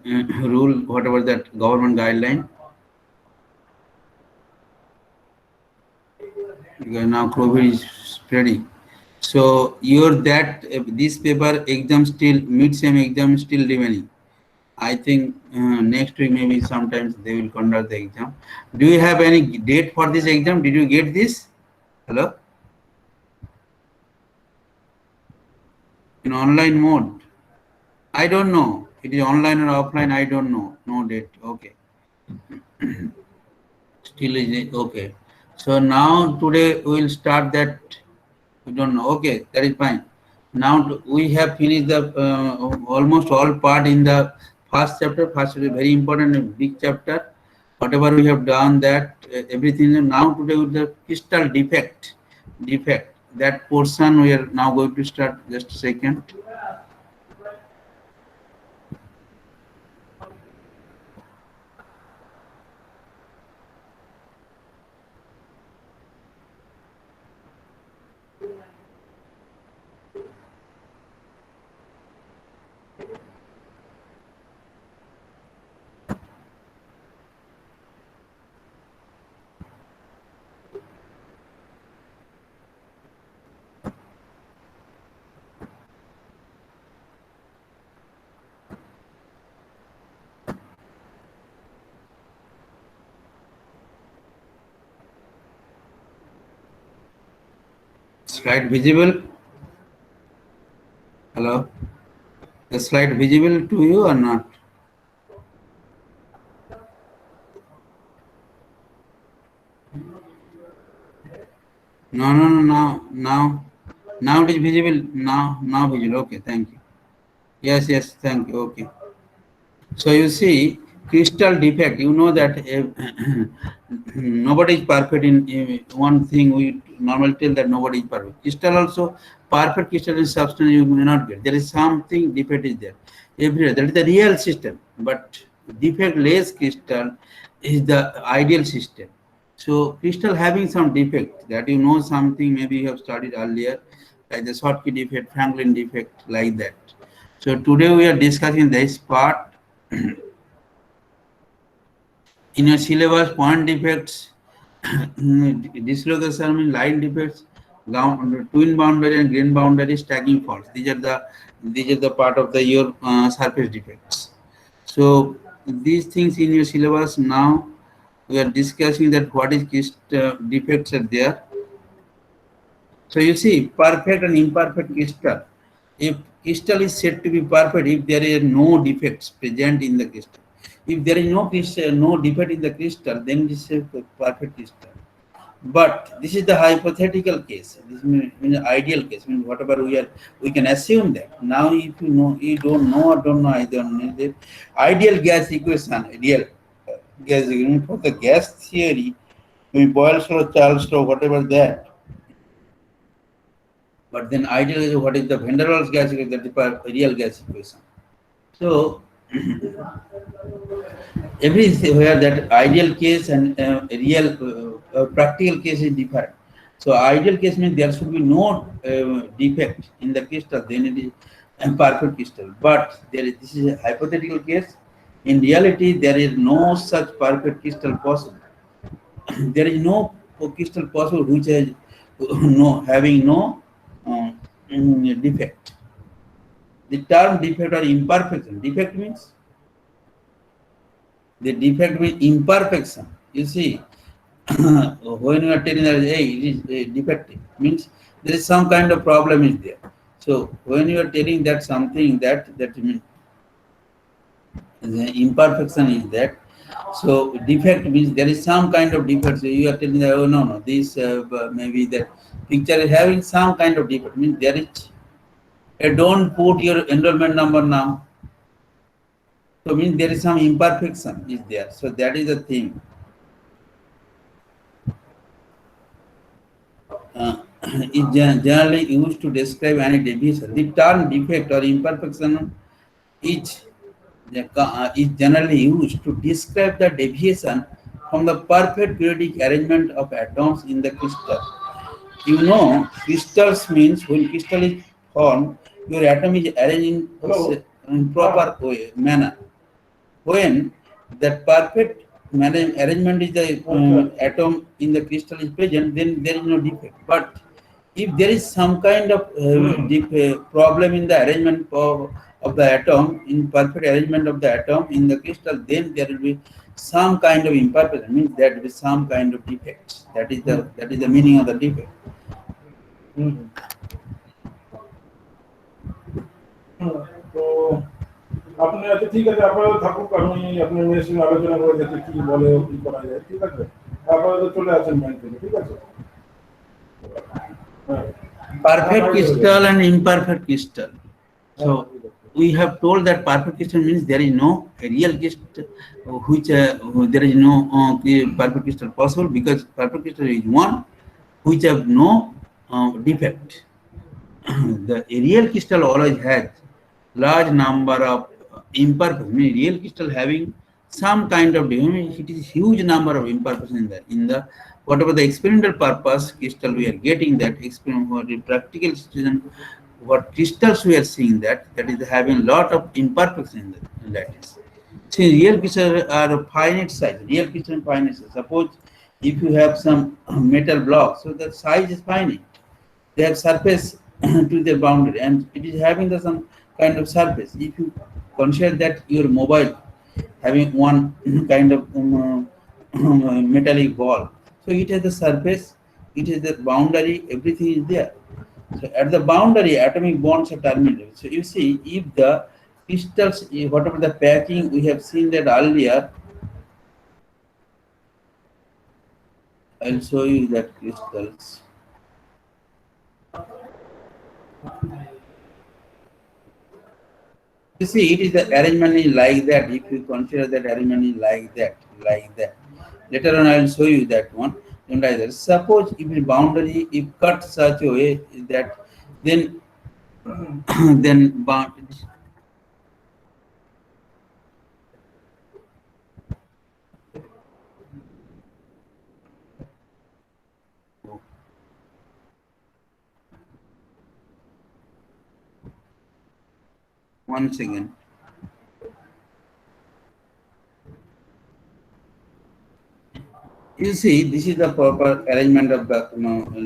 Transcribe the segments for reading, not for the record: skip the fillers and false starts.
rule, whatever that government guideline. Because now COVID is spreading. So your that this paper exam still mid-sem exam still remaining. I think next week maybe sometimes they will conduct the exam. Do you have any date for this exam? Did you get this? Hello? In online mode. I don't know. It is online or offline. I don't know. No date. Okay. Still is it? Okay. So now today we will start that. We don't know. Okay, that is fine. Now we have finished the almost all part in the first chapter. First is very important and big chapter. Whatever we have done, that everything. Now today with the crystal defect. That portion we are now going to start. Just a second. Slide visible? Hello? The slide visible to you or not? No. Now it is visible. Now visible. Okay, thank you. Yes, thank you. Okay. So you see, crystal defect. You know that nobody is perfect in one thing. We normally tell that nobody is perfect. Crystal also, perfect crystal is substance you may not get. There is something defect is there. Everywhere. That is the real system. But defect-less crystal is the ideal system. So crystal having some defect, that you know something, maybe you have studied earlier, like the Schottky defect, Franklin defect, like that. So today we are discussing this part. In your syllabus, point defects, dislocation means line defects, twin boundary and grain boundary stacking faults. These are the part of the your surface defects. So these things in your syllabus now we are discussing that what is defects are there. So you see, perfect and imperfect crystal. If crystal is said to be perfect if there is no defects present in the crystal. If there is no defect in the crystal, then this is a perfect crystal. But this is the hypothetical case. This means ideal case. Means whatever we can assume that. Now, if you don't know or don't know, I don't know. The ideal gas equation, ideal gas equation for the gas theory, Boyle's law, Charles law, whatever that. But then ideal, what is the van der Waals gas equation? That is the real gas equation. So everywhere that ideal case and real practical case is different. So ideal case means there should be no defect in the crystal, then it is a perfect crystal. But this is a hypothetical case. In reality, there is no such perfect crystal possible. There is no crystal possible which has having no defect. The term defect or imperfection. Defect means imperfection. You see, when you are telling that hey, it is defective, means there is some kind of problem is there. So when you are telling that something that means the imperfection is that. So defect means there is some kind of defect. So you are telling that oh no, this maybe that picture is having some kind of defect. Means there is. Don't put your enrollment number now. So means there is some imperfection is there. So that is the thing. Is generally used to describe any deviation. The term defect or imperfection is generally used to describe the deviation from the perfect periodic arrangement of atoms in the crystal. You know, crystals means when crystal is formed, your atom is arranged in proper way, manner. when that perfect arrangement is the atom in the crystal is present, then there is no defect. But if there is some kind of problem in the arrangement of the atom, in perfect arrangement of the atom in the crystal, then there will be some kind of imperfection. Means there will be some kind of defects. That is the meaning of the defect. তো আপনি আচ্ছা ঠিক আছে, আপনারা থাকুক, আমি আপনার মেয়ের সঙ্গে আলোচনা করে দেখি কি বলে, কি করা যায়। ঠিক আছে, আপনারা তো চলে আসেন ব্যাংক থেকে। ঠিক আছে, perfect crystal and imperfect crystal. So we have told that perfect crystal means there is no real crystal which there is no perfect crystal possible, because perfect crystal is one which have no defect. The real crystal always has large number of imperfections. I mean, real crystal having some kind of defect. It is huge number of imperfections in the whatever the experimental purpose crystal we are getting, that experiment for the practical situation, what crystals we are seeing, that is having lot of imperfections in that. See, real crystals are finite size. Real crystal is finite size. Suppose if you have some metal block, so the size is finite. They have surface to the boundary, and it is having some kind of surface. If you consider that your mobile having one kind of metallic ball, so it has the surface, it is the boundary, everything is there. So at the boundary, atomic bonds are terminated. So you see, if the crystals, whatever the packing, we have seen that earlier. I'll show you that crystals. You see, it is the arrangement is like that. If you consider that arrangement is like that. Later on, I will show you that one. And like that. Suppose if the boundary if cut such a way that then bound. Once again. You see, this is the proper arrangement of the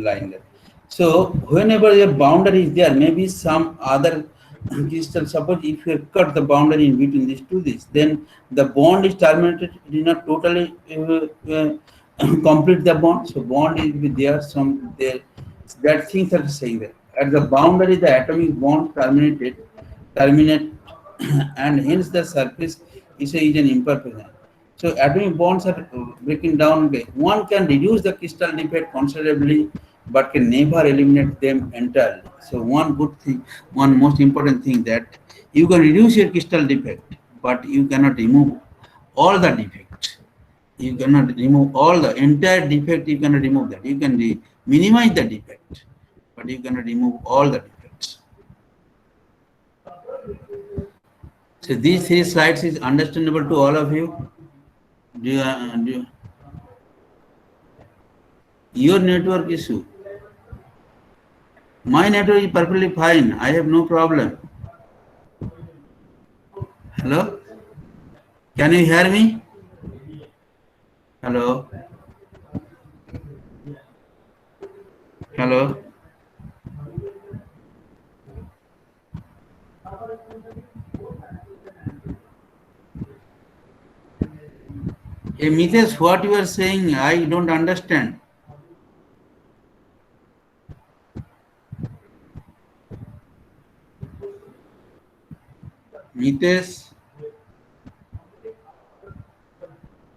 line there. So whenever a boundary is there, maybe some other crystal, suppose if you cut the boundary in between these two, then the bond is terminated. It is not totally complete the bond. So bond is there, some there. That things are saying that at the boundary the atomic bond terminate, and hence the surface is an imperfection. So atomic bonds are breaking down. One can reduce the crystal defect considerably, but can never eliminate them entirely. So one good thing, one most important thing, that you can reduce your crystal defect, but you cannot remove all the defects. You cannot remove all the entire defect. You cannot remove that. You can minimize the defect, but you cannot remove all the defects. So these 3 slides is understandable to all of you. Do you, your network issue? My network is perfectly fine. I have no problem. Hello? Can you hear me? Hello? Hello? Hey, Mitesh, what you are saying, I don't understand. Mitesh?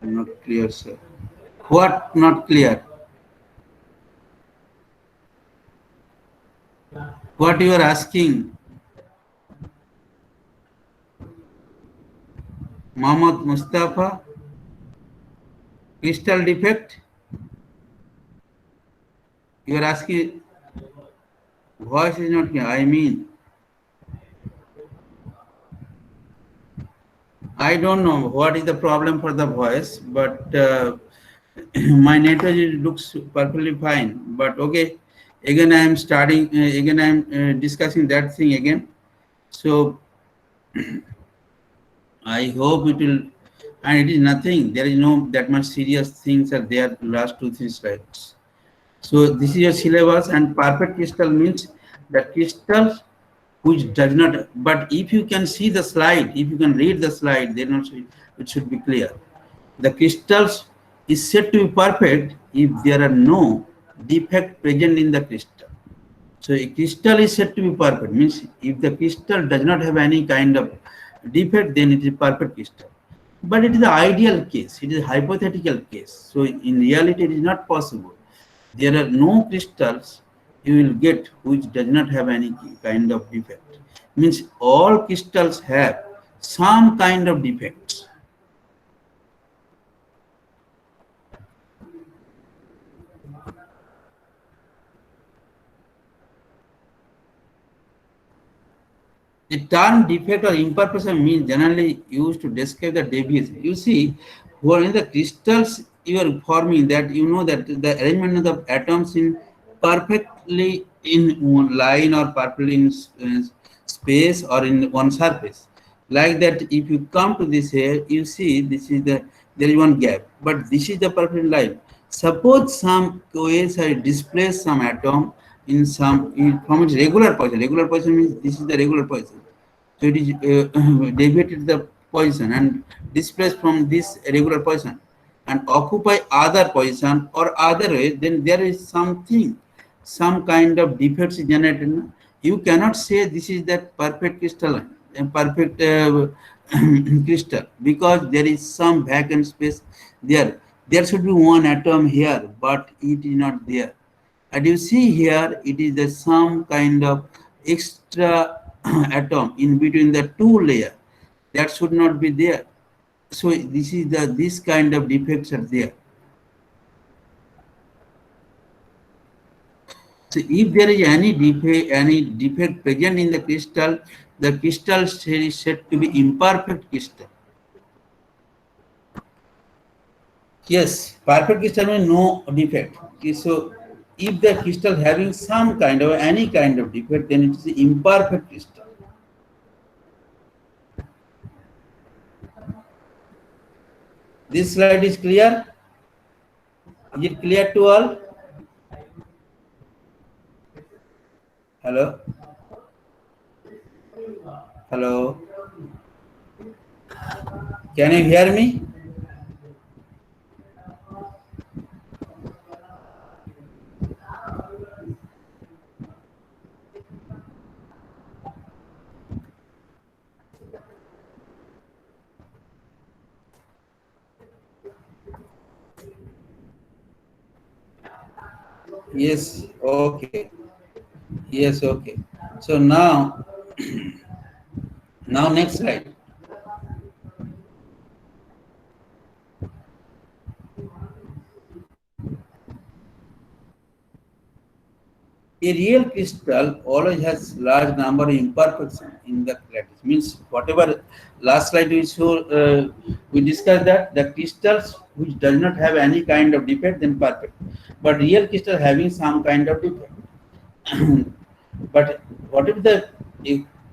Not clear, sir. What not clear? What you are asking? Mohammad Mustafa? Crystal defect? You are asking, voice is not here. I mean, I don't know what is the problem for the voice, but my network looks perfectly fine. But okay, again I am starting, again I am discussing that thing again. So I hope it will and it is nothing. There is no that much serious things are there. Last 2-3 slides. So this is your syllabus, and perfect crystal means the crystal which does not. But if you can see the slide, if you can read the slide, then also it should be clear. The crystals is said to be perfect if there are no defect present in the crystal. So a crystal is said to be perfect, means if the crystal does not have any kind of defect, then it is perfect crystal. But it is the ideal case, it is a hypothetical case. So in reality, it is not possible. There are no crystals you will get which does not have any kind of defect. Means all crystals have some kind of defects. The term defect or imperfection means generally used to describe the deviation. You see, when the crystals you are forming, that you know that the arrangement of the atoms in perfectly in one line or perfectly in space or in one surface. Like that, if you come to this here, you see this is the there is one gap, but this is the perfect line. Suppose some coils are displaced some atom in some from its regular position. Regular position means this is the regular position. So it is deviated the position and displaced from this regular position and occupy other position or other way. Then there is something, some kind of defects generated. You cannot say this is that perfect crystalline and perfect crystal because there is some vacant space there. There should be one atom here, but it is not there. And you see here, it is the some kind of extra atom in between the two layer that should not be there. So this is the this kind of defects are there. So if there is any defect present in the crystal is said to be imperfect crystal. Yes, perfect crystal means no defect. Okay, so if the crystal having some kind of any kind of defect, then it is imperfect crystal. This slide is clear? Is it clear to all? Hello? Hello? Can you hear me? Yes, okay. Yes, okay. So now, now next slide. A real crystal always has large number of imperfections in the lattice. Means whatever last slide we show, we discussed that the crystals which does not have any kind of defect then perfect, but real crystal having some kind of defect. But what if the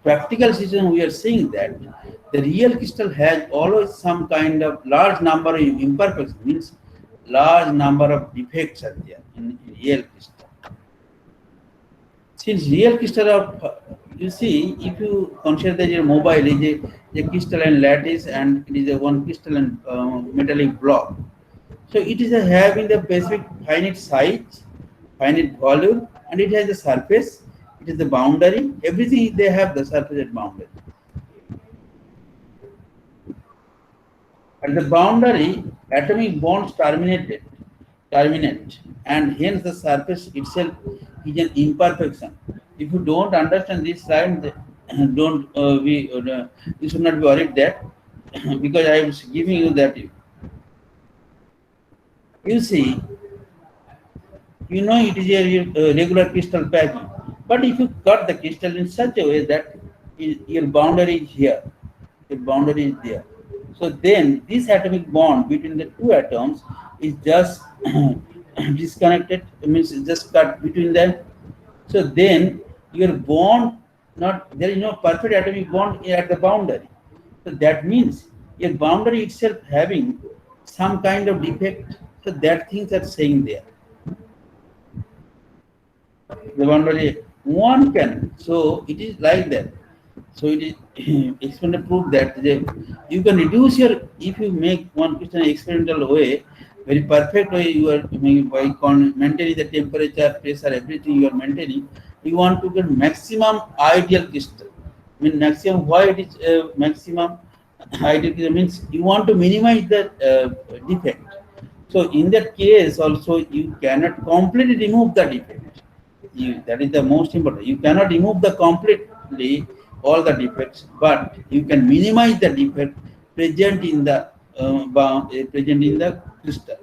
practical situation we are seeing that the real crystal has always some kind of large number of imperfections, means large number of defects are there in real crystal. Since real crystal of you see, if you consider that your mobile is a crystalline lattice and it is a one crystalline metallic block, so it is having the specific finite size, finite volume, and it has a surface. It is the boundary. Everything they have the surface at boundary. At the boundary, atomic bonds terminate, and hence the surface itself is an imperfection. If you don't understand this slide, don't you should not be worried that because I was giving you that. You see, you know it is a regular crystal packing, but if you cut the crystal in such a way that your boundary is here, your boundary is there. So then this atomic bond between the two atoms is just disconnected, means it's just cut between them. So then your bond, not there is no perfect atomic bond at the boundary. So that means a boundary itself having some kind of defect, so that things are saying there. The boundary one can, so it is like that. So it is experimental proof that you can reduce your, if you make one question experimental way, very perfect way, you are by maintaining the temperature, pressure, everything you are maintaining, you want to get maximum ideal crystal. I mean maximum, why it is maximum ideal crystal means you want to minimize the defect. So in that case also you cannot completely remove the defect. That is the most important. You cannot remove the completely all the defects, but you can minimize the defect present in the present in the crystal.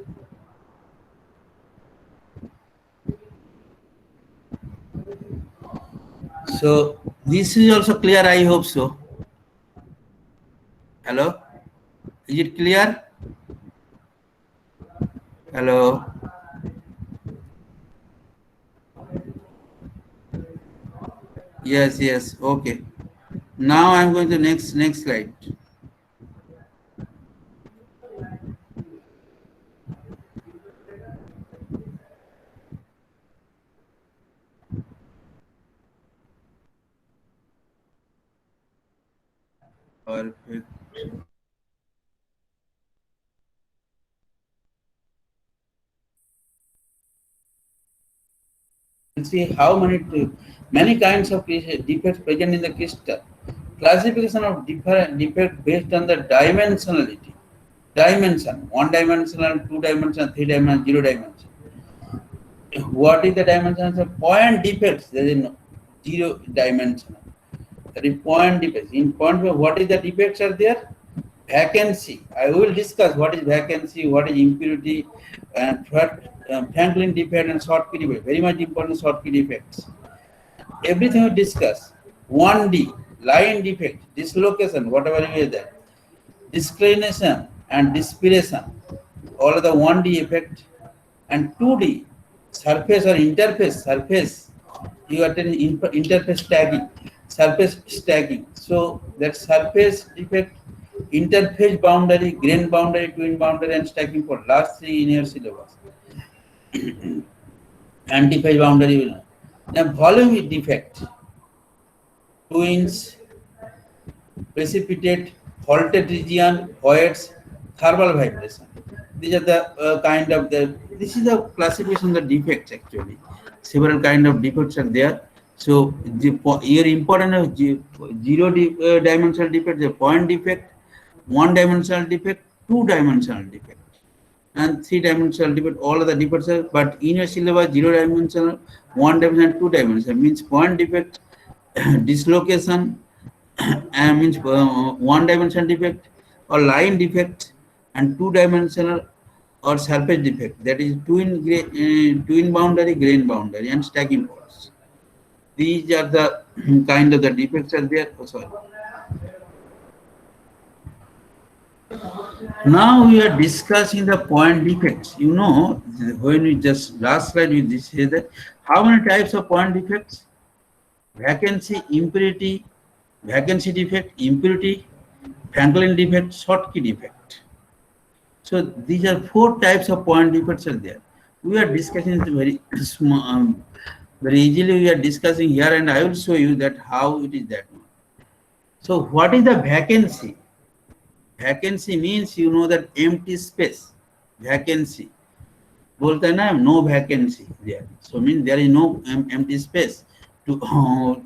So this is also clear. I hope so. Hello, is it clear? Hello. Yes, yes. Okay. Now I'm going to next slide. Perfect. See how many kinds of defects present in the crystal. Classification of different defect based on the dimensionality. Dimension, one dimensional, two dimensional, three dimensional, zero dimension. What is the dimension? So point defects. There is no zero dimensional. That is point defects. In point, what is the defects are there? Vacancy. I will discuss what is vacancy, what is impurity, and what Franklin defect and short key defect. Very much important short key defects. Everything we discuss. 1D, line defect, dislocation, whatever you is there. Disclination and dispersion, all of the 1D effect, and 2D, surface or interface, surface, you are telling interface tagging, surface stacking. So that surface defect, interface boundary, grain boundary, twin boundary, and stacking for last three in your syllabus. Antiphase boundary will. Now volume defect, twins, precipitate, faulted region, voids, thermal vibration. These are the kind of the. This is the classification of the defects actually. Several kind of defects are there. So here important of zero dimensional defect, the point defect, one dimensional defect, two dimensional defect, and three dimensional defect. All of the defects are, but in your syllabus zero dimensional, one dimensional, two dimensional means point defect, dislocation, means one dimensional defect or line defect, and two dimensional or surface defect, that is twin boundary, grain boundary, and stacking faults. These are the kind of the defects are there. Oh, sorry. Now we are discussing the point defects. You know, when we just last slide we just say that how many types of point defects? Vacancy, impurity, vacancy defect, impurity, Franklin defect, short key defect. So these are four types of point defects are there. We are discussing it very small, very easily. We are discussing here, and I will show you that how it is that one. So what is the vacancy? Vacancy means you know that empty space. Vacancy. बोलता है ना no vacancy there. So means there is no empty space to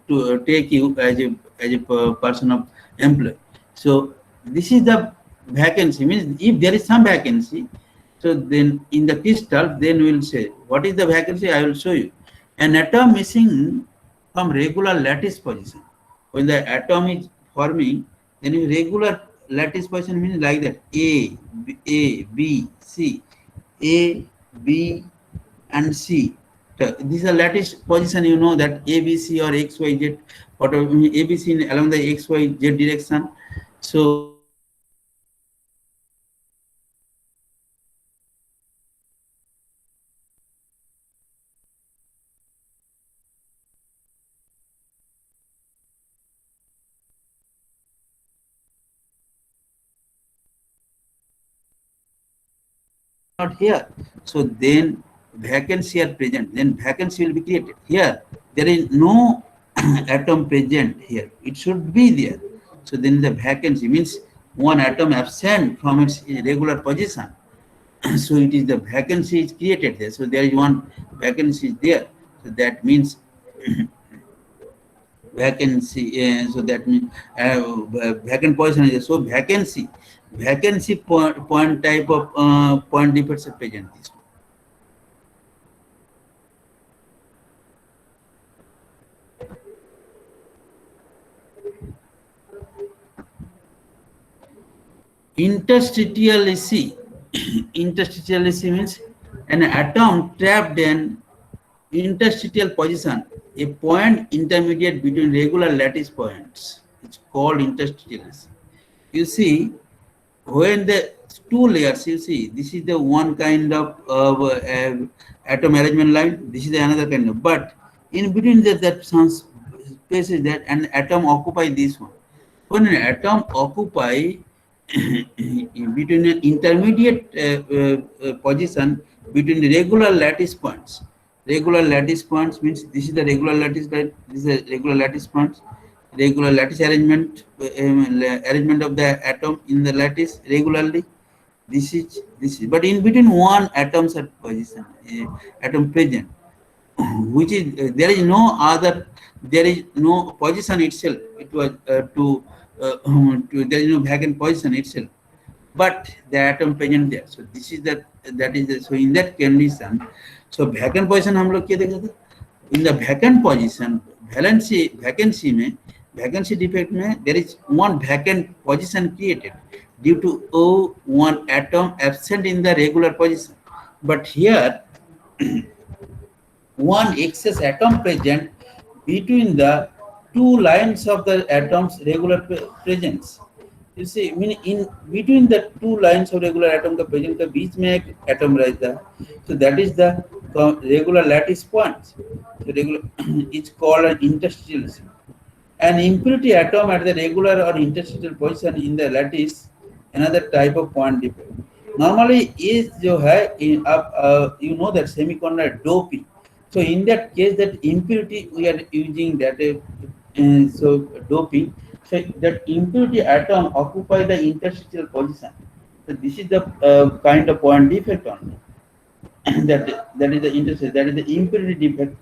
to take you as a person of employee. So this is the vacancy means if there is some vacancy, so then in the crystal then we will say what is the vacancy. I will show you. An atom missing from regular lattice position. When the atom is forming, then in regular lattice position means like that A B C A B and C. These are lattice position. You know that A B C or X Y Z, whatever A B C along the X Y Z direction. So not here. So then vacancy are present, then vacancy will be created. Here, there is no atom present here. It should be there. So then the vacancy means one atom absent from its regular position. So it is the vacancy is created there. So there is one vacancy there. So that means vacancy. So that means vacant position is so vacancy point type of point defects are present. This one. Interstitiality. Interstitiality means an atom trapped in interstitial position, a point intermediate between regular lattice points. It's called interstitiality. You see, when the two layers, you see, this is the one kind of atom arrangement line, this is the another kind of, but in between that some space is that an atom occupy this one. When an atom occupy between an intermediate position between the regular lattice points. Regular lattice points means this is the regular lattice, this is the regular lattice points, regular lattice arrangement of the atom in the lattice regularly. This is, but in between one atoms at position, atom present, which is there is no other, there is no position itself. It was there is no vacant position itself, but the atom present there. So this is that is the, so in that condition, so vacant position हम लोग क्या देखा था? In the vacant position, vacancy में vacancy defect में there is one vacant position created due to one atom absent in the regular position. But here one excess atom present between the two lines of the atoms regular presence. You see, mean in between the two lines of regular atom का present का बीच में एक atom रहता है. So that is the regular lattice point. So regular it's called an interstitiality. An impurity atom at the regular or interstitial position in the lattice, another type of point defect. Normally is जो है you know that semiconductor doping. So in that case, that impurity we are using that so doping. So that impurity atom occupy the interstitial position. So this is the kind of point defect only. that is the interstitial. That is the impurity defect.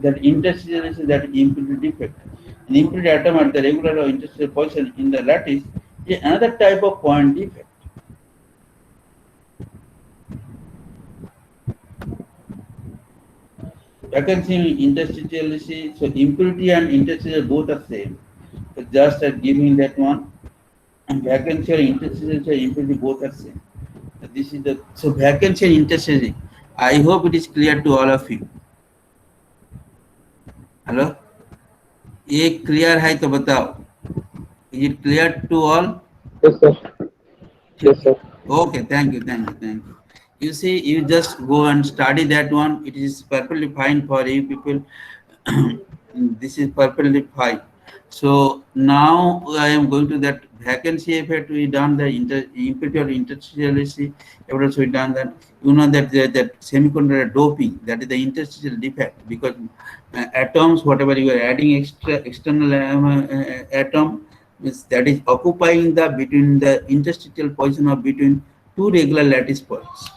That interstitial is that impurity defect. An impurity atom at the regular or interstitial position in the lattice is another type of point defect. Vacancy interstitiality, so impurity and interstitial both are same. So just giving that one, and vacancy or interstitial impurity both are same. So this is the so vacancy and interstitial. I hope it is clear to all of you. Hello? ये clear है तो बताओ. Is it clear to all? Yes, sir. Yes, sir. Okay, thank you. You see, you just go and study that one. It is perfectly fine for you people. This is perfectly fine. So now I am going to that vacancy effect. We done the impurity or interstitiality. Also we done that. You know that that semiconductor doping, that is the interstitial defect, because atoms, whatever you are adding external atom, that is occupying the between the interstitial position of between two regular lattice points.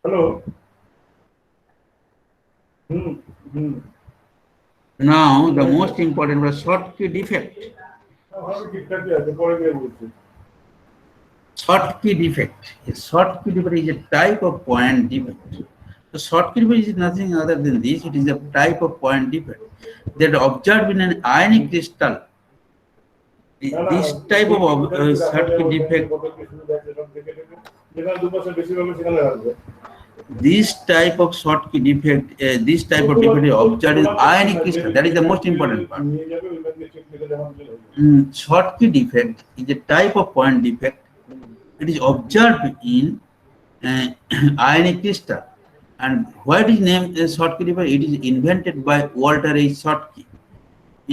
Hello. Now the most important was Schottky defect. Schottky defect. A Schottky defect is a type of point defect. So Schottky defect is nothing other than this. It is a type of point defect that observed in an ionic crystal. This type of Schottky defect. This type of Schottky defect, this type of defect is observed in ionic crystal. That is the most important part. Schottky defect is a type of point defect. It is observed in ionic crystal. And what is named as Schottky defect? It is invented by Walter A. Schottky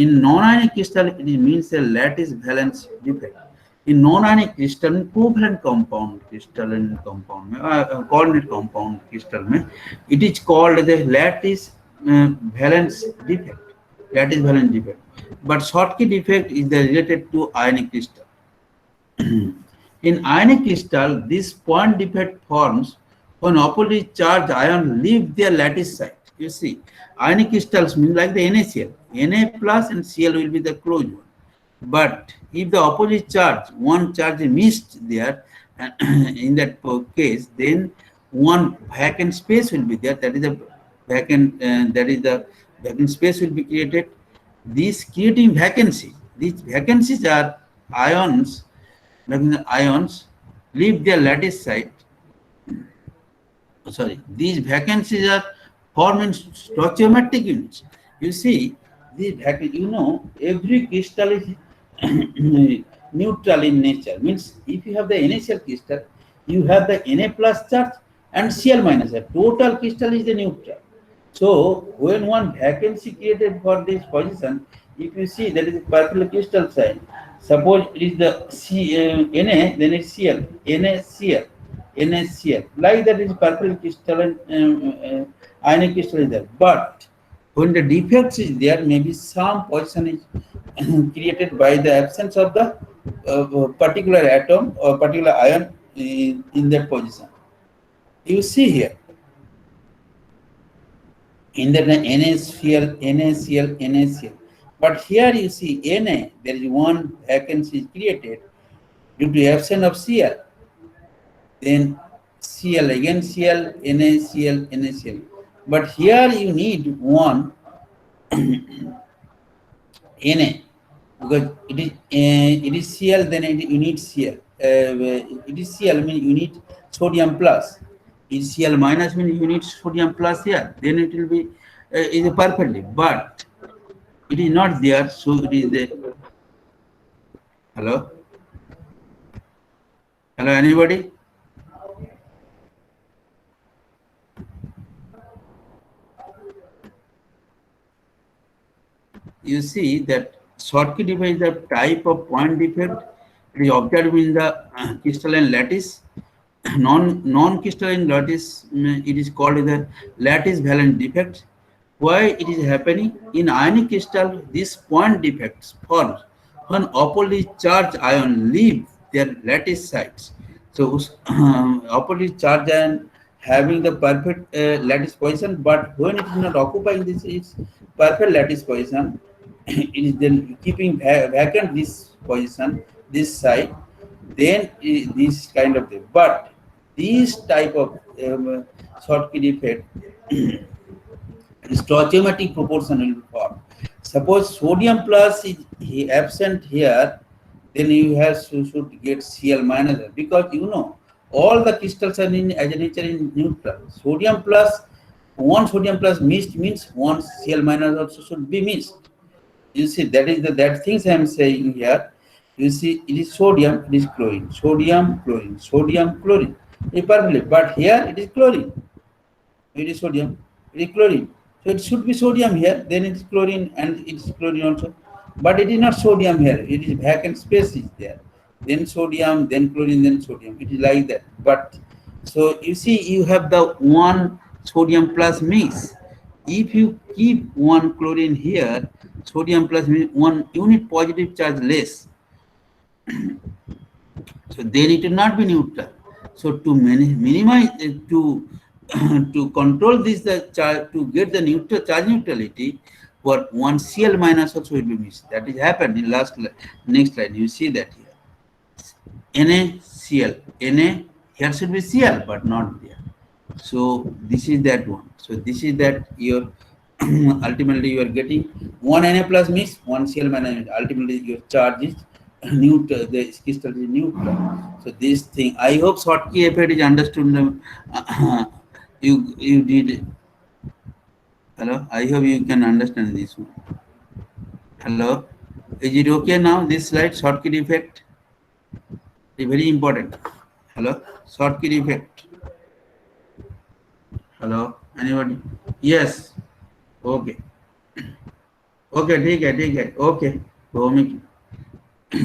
In non-ionic crystal, it means a lattice valence defect. In non-ionic crystal, covalent compound crystalline compound, coordinate compound crystal, it is called the lattice valence defect. Lattice valence defect. But Schottky defect is related to ionic crystal. In ionic crystal, this point defect forms when opposite charge ion leave their lattice site. You see, ionic crystals mean like the NaCl. Na plus and Cl will be the closed one. But if the opposite charge, one charge is missed there, in that case, then one vacant space will be there. That is the vacant space will be created. These creating vacancy. These vacancies are ions. Ions leave their lattice site. Sorry, these vacancies are formed in stoichiometric units. You see, every crystal is neutral in nature. Means if you have the NaCl crystal, you have the Na plus charge and Cl minus charge. Total crystal is the neutral. So when one vacancy created for this position, if you see that is a purple crystal sign. Suppose it is the Na, then it's Cl, NaCl, NaCl. Like that is purple crystal and ionic crystal is there. But when the defect is there, maybe some position is created by the absence of the particular atom or particular ion in that position. You see here, in the NaCl, NaCl. But here you see Na, there is one vacancy created due to absence of Cl. Then Cl, again Cl, NaCl, NaCl. But here you need one Na, because it is Cl, then you need Cl. It is Cl, means you need sodium plus. It is Cl minus, means you need sodium plus here. Then it will be is perfectly. But it is not there, so it is there. Hello? Hello, anybody? You see that Schottky defect is the type of point defect. It is observed in the crystalline lattice. Non-crystalline lattice, it is called the lattice valence defect. Why it is happening? In ionic crystal, these point defects form when opposite charge ion leave their lattice sites. So opposite charge ion having the perfect lattice position, but when it is not occupying this its perfect lattice position, it is then keeping vacant this position, this side, then this kind of thing. But this type of Schottky defect stoichiometric proportion will form. Suppose sodium plus is absent here, then you should get Cl minus, because all the crystals are in as a nature in neutral. Sodium plus, one sodium plus missed means one Cl minus also should be missed. You see, that is that things I am saying here. You see, it is sodium, it is chlorine, sodium, chlorine, sodium, chlorine. Perfectly, but here it is chlorine. It is sodium, it is chlorine. So it should be sodium here, then it is chlorine and it is chlorine also. But it is not sodium here, it is vacant space is there. Then sodium, then chlorine, then sodium. It is like that. But so you see, you have the one sodium plus mix. If you keep one chlorine here, sodium plus means one unit positive charge less. So then it will not be neutral. So to minimize to control this charge, to get the neutral charge neutrality, for one Cl minus also will be missed. That is happened in next slide. You see that here. NaCl, Na here should be Cl, but not there. So this is that one. So this is that your ultimately you are getting one Na plus means one Cl minus. Ultimately your charge is neutral. The crystal is neutral. So this thing, I hope Schottky effect is understood. You did. Hello, I hope you can understand this one. Hello, is it okay now? This slide, Schottky defect, is very important. Hello, Schottky defect. Hello, anybody? Yes. Okay. Okay, ठीक है, okay. So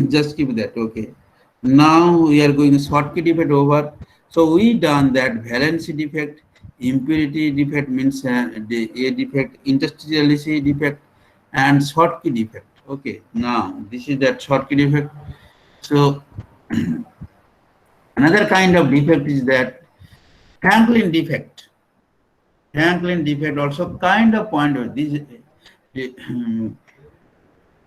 just keep that, okay. Now we are going Schottky defect over. So we done that valency defect, impurity defect means the A defect, interstitiality defect, and Schottky defect. Okay, now this is that Schottky defect. So another kind of defect is that Franklin defect. Franklin defect also kind of point of this.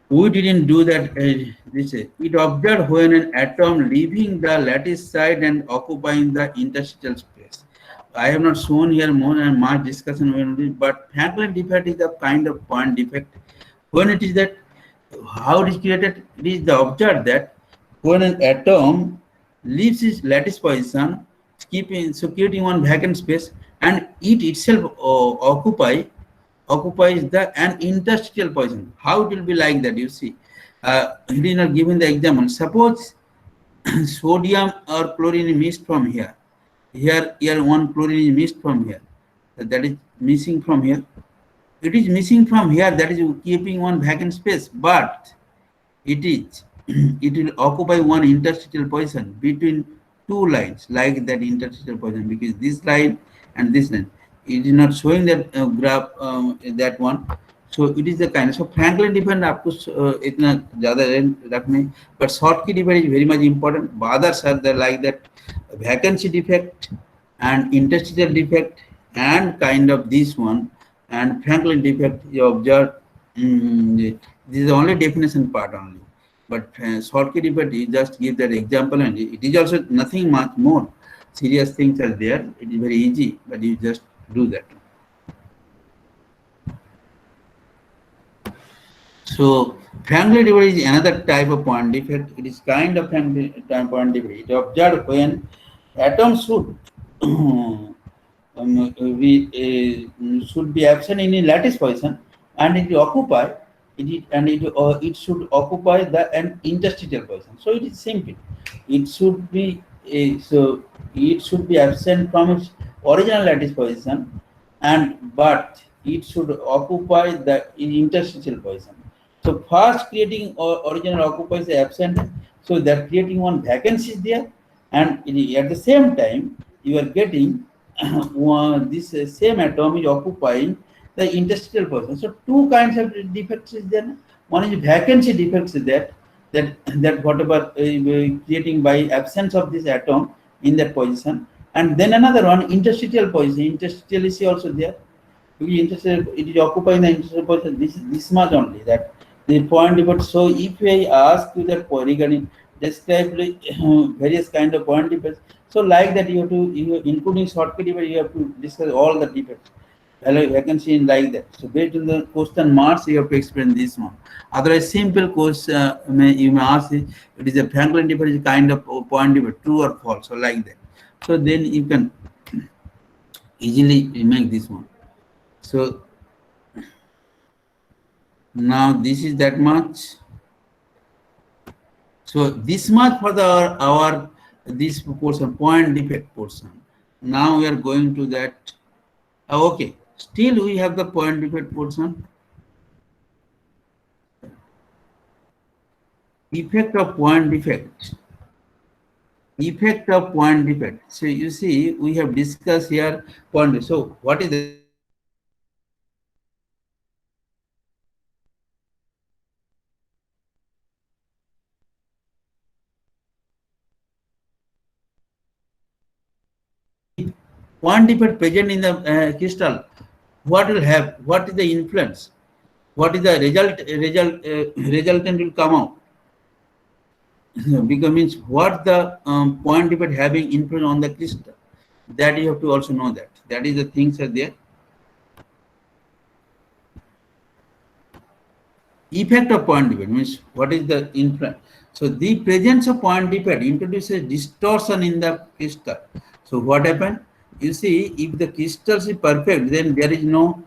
We didn't do that. It observed when an atom leaving the lattice side and occupying the interstitial space. I have not shown here more and much discussion on this, but Franklin defect is a kind of point defect. When it is that, how it is created, it is the observed that when an atom leaves its lattice position, creating one vacant space, and it itself occupies the an interstitial position. How it will be like that? You see, it is not given the example. Suppose sodium or chlorine is missed from here. Here one chlorine is missed from here. That is missing from here. It is missing from here. That is keeping one vacant space, but it is it will occupy one interstitial position between two lines, like that interstitial position, because this line and this line, it is not showing that graph, that one. So it is the kind. So Franklin defect आपको इतना ज़्यादा रखने, but Schottky defect is very much important. Others are the like that vacancy defect and interstitial defect and kind of this one, and Franklin defect you observe. This is the only definition part only. But Schottky defect, you just give that example, and it is also nothing much more serious things are there. It is very easy, but you just do that. So Franklin defect is another type of point defect. It is kind of Franklin point defect. It observed when atoms should should be absent in a lattice position, and it occupy it should occupy an interstitial position. So it is simple. It should be it should be absent from its original lattice position, but it should occupy the interstitial position. So first creating original occupies the absent, so that creating one vacancy is there, and at the same time you are getting this same atom is occupying the interstitial position. So two kinds of defects is there. One is vacancy defects is that whatever creating by absence of this atom in that position, and then another one interstitial position. Interstitial is also there. It is occupying the interstitial position. This much only that the point defect. So if I ask you that regarding describe various kind of point defects, so like that you have to including Schottky defect, you have to discuss all the defects. Vacancy in like that. So based on the question marks, you have to explain this one. Otherwise, simple question you may ask it is a Franklin defect is kind of point defect, true or false, or like that. So then you can easily make this one. So now this is that much. So this much for our this portion, point defect portion. Now we are going to that. Okay, still we have the point defect portion. Effect of point defect. Effect of point defect. So you see, we have discussed here point defect. So what is the point defect present in the crystal? What will have? What is the influence? What is the resultant will come out? Because means what the point defect having influence on the crystal, that you have to also know that. That is the things are there. Effect of point defect means what is the influence. So the presence of point defect introduces distortion in the crystal. So what happened? You see, if the crystal is perfect, then there is no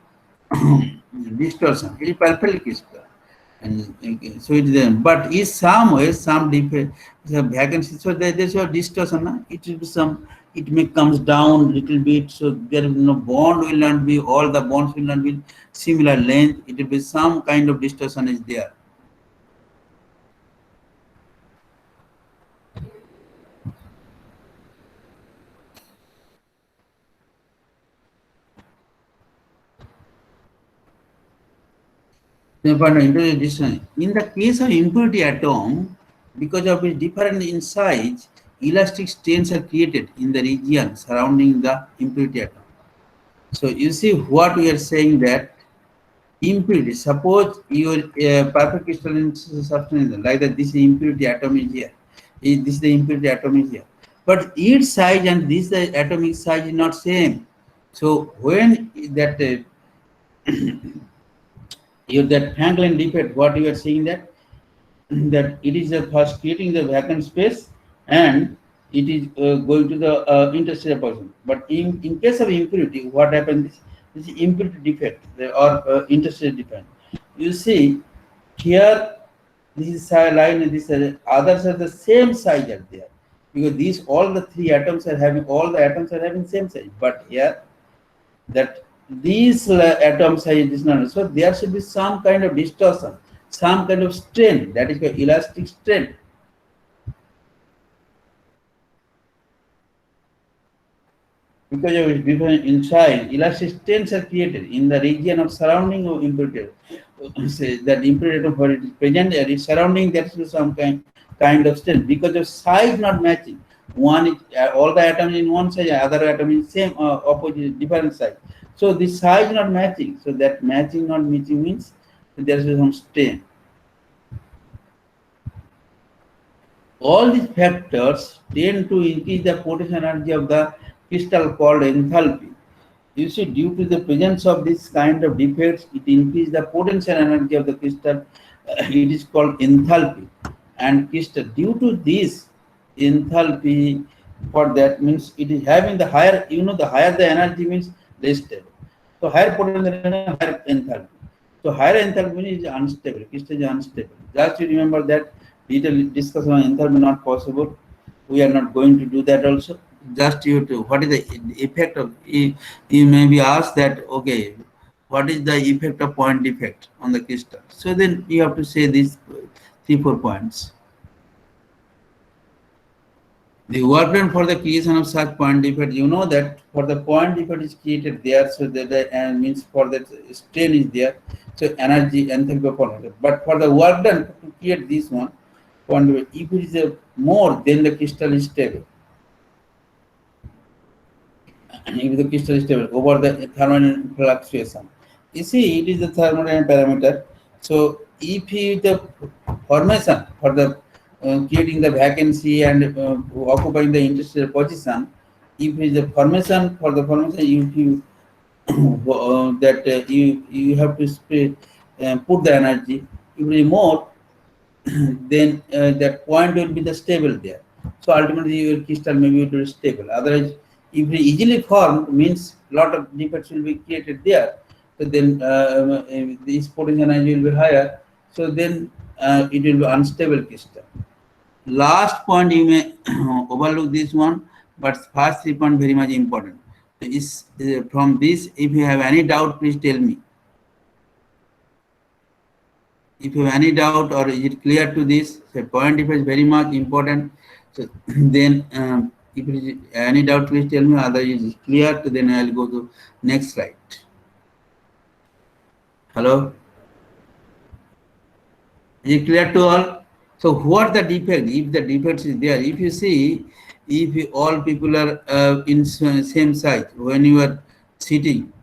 distortion. It is perfect crystal. And so it is, but is somewhere some defect, the vacancy. So there's a distortion. It will be some. It may comes down little bit. So there is no bond will not be all the bonds will not be similar length. It will be some kind of distortion is there. Therefore, in the case of impurity atom, because of its difference in size, elastic strains are created in the region surrounding the impurity atom. So you see what we are saying that impurity. Suppose your perfect crystalline substance like that. This is impurity atom is here. This is the impurity atom is here. But its size and this the atomic size is not same. So when that that Franklin defect, what you are saying that it is first creating the vacant space and it is going to the interstellar portion. But in case of impurity, what happens? This is impurity defect or interstellar defect. You see here, this line and this others are the same size are there because these all the three atoms are having same size. But here that these atom size is not, so there should be some kind of distortion, some kind of strain, that is called elastic strain. Because of its difference in size, elastic strains are created in the region of surrounding of impurity. Say that impurity atom for it is present there, its surrounding there is some kind of strain because of size not matching. One is all the atoms in one size, other atom in same opposite different size. So the size not matching. So that matching not matching means there is some strain. All these factors tend to increase the potential energy of the crystal called enthalpy. You see, due to the presence of this kind of defects, it increases the potential energy of the crystal. It is called enthalpy. And crystal, due to this enthalpy, for that means it is having the higher, the higher the energy means less stable. So higher potential energy, higher enthalpy. So higher enthalpy is unstable. Crystal is unstable. Just you remember that detailed discussion on enthalpy not possible. We are not going to do that also. Just you to what is the effect of you may be asked that okay, what is the effect of point defect on the crystal? So then you have to say these 3-4 points. The work done for the creation of such point defect, you know that for the point defect is created there, so that the means for that strain is there, so energy enthalpy formula. But for the work done to create this one, point defect, if it is more, then the crystal is stable. If the crystal is stable over the thermodynamic fluctuation. You see, it is the thermodynamic parameter. So if the formation for the creating the vacancy and occupying the interstellar position, if it is the formation for the formation, if you you have to put the energy, if it is more, then that point will be the stable there. So ultimately your crystal may be stable. Otherwise, if it easily formed, means lot of defects will be created there. So then this potential energy will be higher. So then it will be unstable crystal. Last point you may overlook this one, but first 3 points very much important. Is from this, if you have any doubt, please tell me. If you have any doubt or is it clear to this, so point defect is very much important. So then if it is any doubt, please tell me. Otherwise, it is clear. So then I will go to next slide. Hello. Is it clear to all? So what the defect? If the defect is there, if you see, if all people are in same size, when you are sitting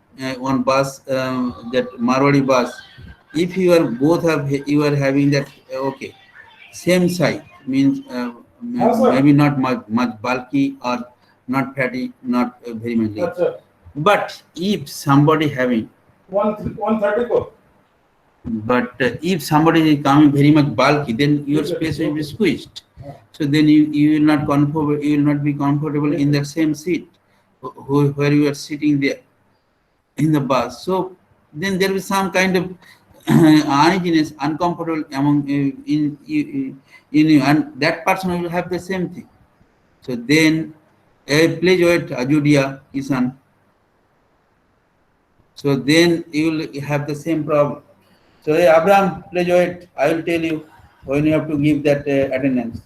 on bus, that Marwadi bus, if you are both have you are having that okay, same size means maybe not much bulky or not fatty, not very much lean. But if somebody having 134. But if somebody is coming very much bulky, then your space will be squeezed. So then you will not comfortable. You will not be comfortable in that same seat where you are sitting there in the bus. So then there is some kind of uneasiness, uncomfortable among in you, and that person will have the same thing. So then, please wait, Ajudia, Kisan. So then you will have the same problem. So hey, Abraham, please wait. I will tell you when you have to give that attendance.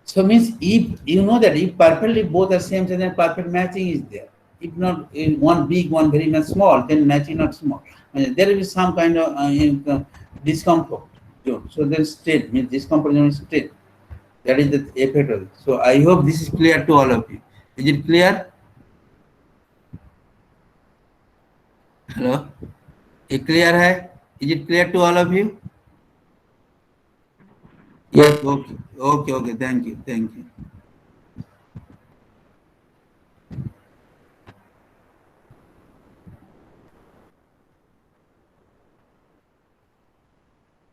So means if you know that if perfectly both are same, then perfect matching is there. If not one big, one very much small, then matching not small. There will be some kind of discomfort zone. So then state means discomfort zone is state. That is the effect of it. So I hope this is clear to all of you. Is it clear? Hello? ये clear है? Is it clear to all of you? Yes. Okay. Okay. Okay. Thank you. Thank you.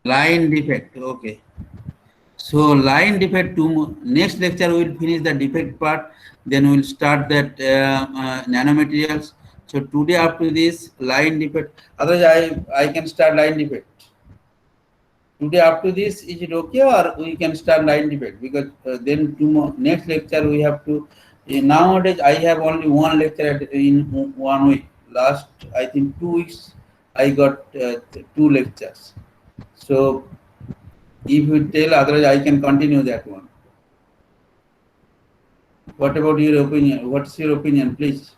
Line defect. Okay. So line defect two. Next lecture we will finish the defect part. Then we will start that nanomaterials. So today after this line defect. Otherwise I can start line defect. Today after this is it okay or we can start line defect because then tomorrow next lecture we have to. Nowadays I have only one lecture in 1 week. Last I think 2 weeks I got two lectures. So if you tell, otherwise I can continue that one. What about your opinion? What's your opinion, please?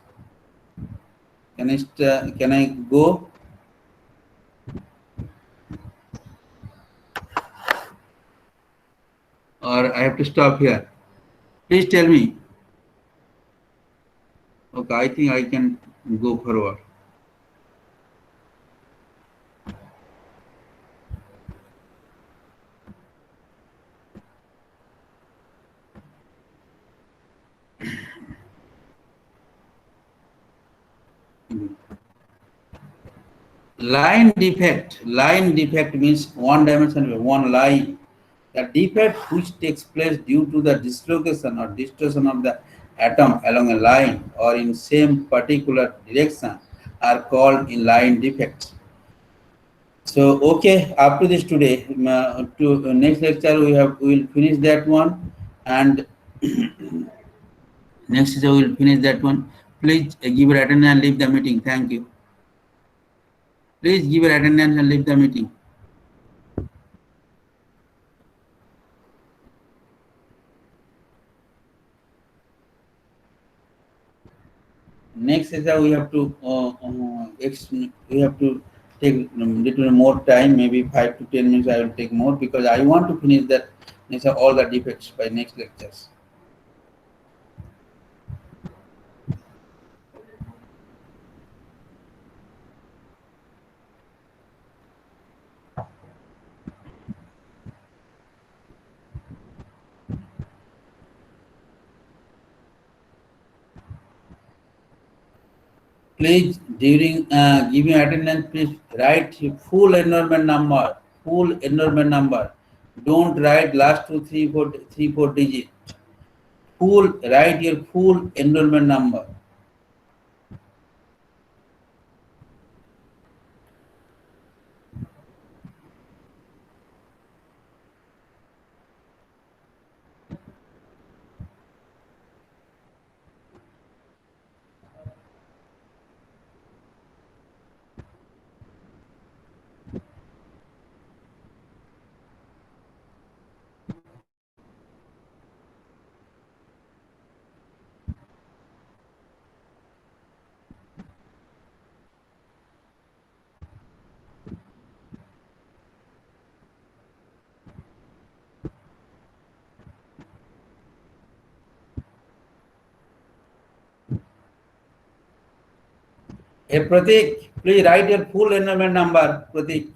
Can I go? Or I have to stop here? Please tell me. Okay, I think I can go forward. Line defect means one dimension, one line. The defect which takes place due to the dislocation or distortion of the atom along a line or in same particular direction are called in line defects. So okay, after this today, to next lecture we will finish that one, and next lecture we will finish that one. Please give your attendance and leave the meeting. Thank you. Please give your attendance and leave the meeting. Next lecture we have to we have to take little more time, maybe 5 to 10 minutes. I will take more because I want to finish that all the defects by next lectures. Please, during giving attendance, please write your full enrollment number. Full enrollment number. Don't write last 3 4 digit. Full, write your full enrollment number. Hey Pratik, please write your full enrollment number, Pratik.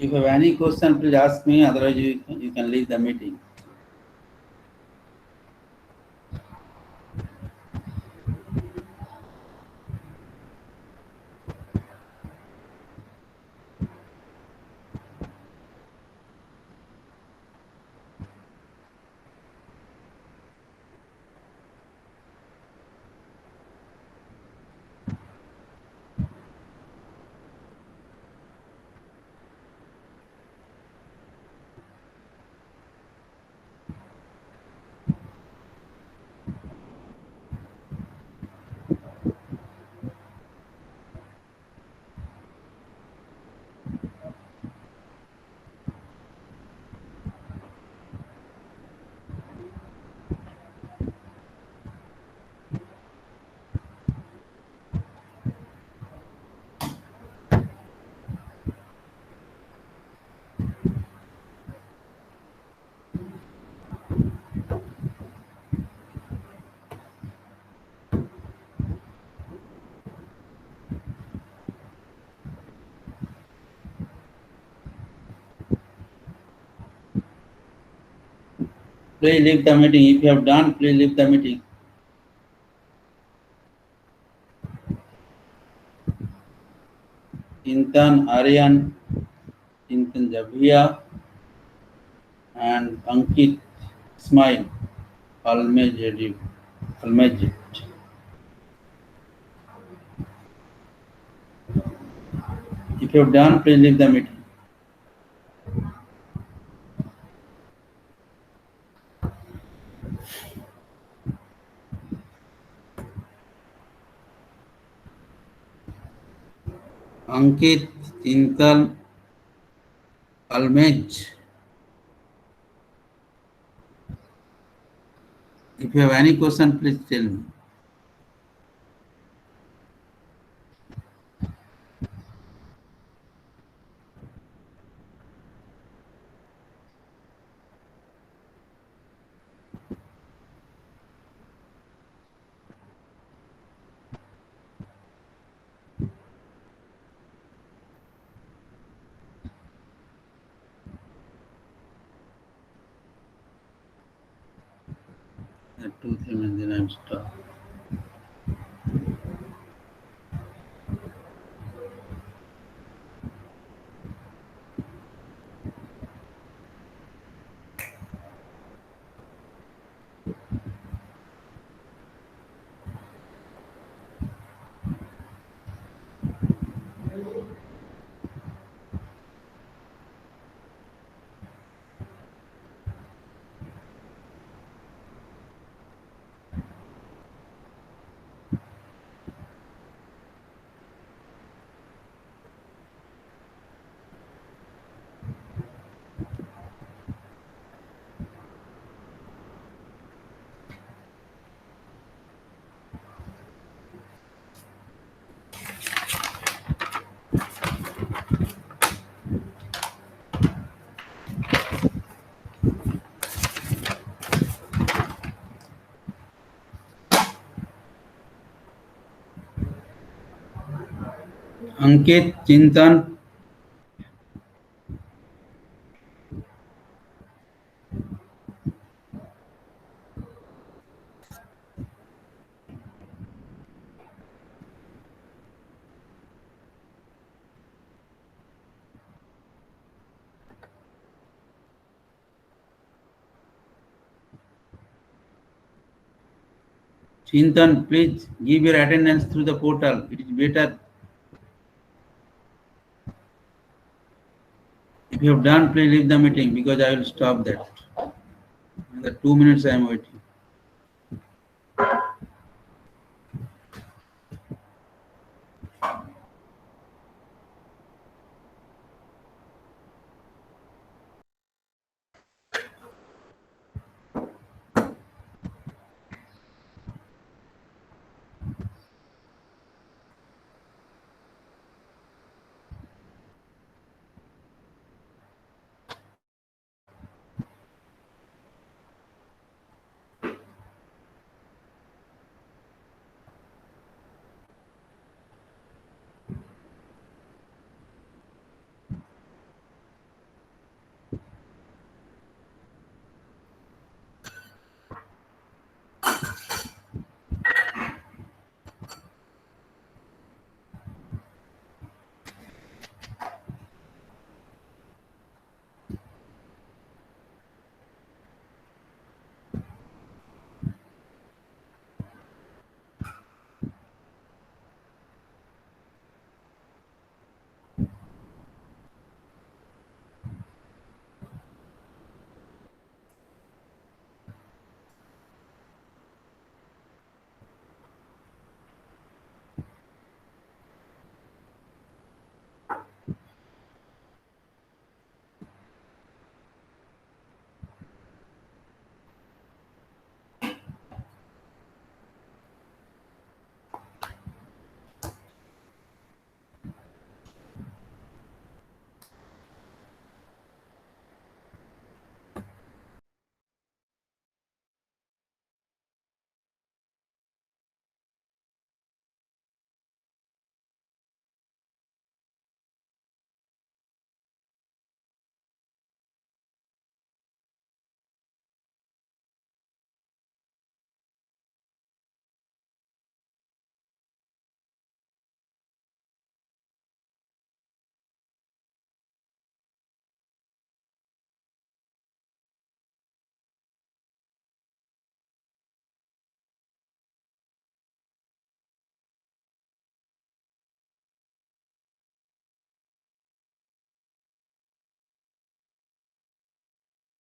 If you have any question, please ask me. Otherwise, you can leave the meeting. Please leave the meeting. If you have done, please leave the meeting. Intan, Aryan, Intan Javia, and Ankit, Ismail, Almejid. If you have done, please leave the meeting. Ankit, Intan, Almej. If you have any question, please tell me. The 2, 3 minutes, then I'm stop. Ankit, Chintan. Chintan, please give your attendance through the portal. It is better. If you have done, please leave the meeting because I will stop that. Another 2 minutes I am waiting.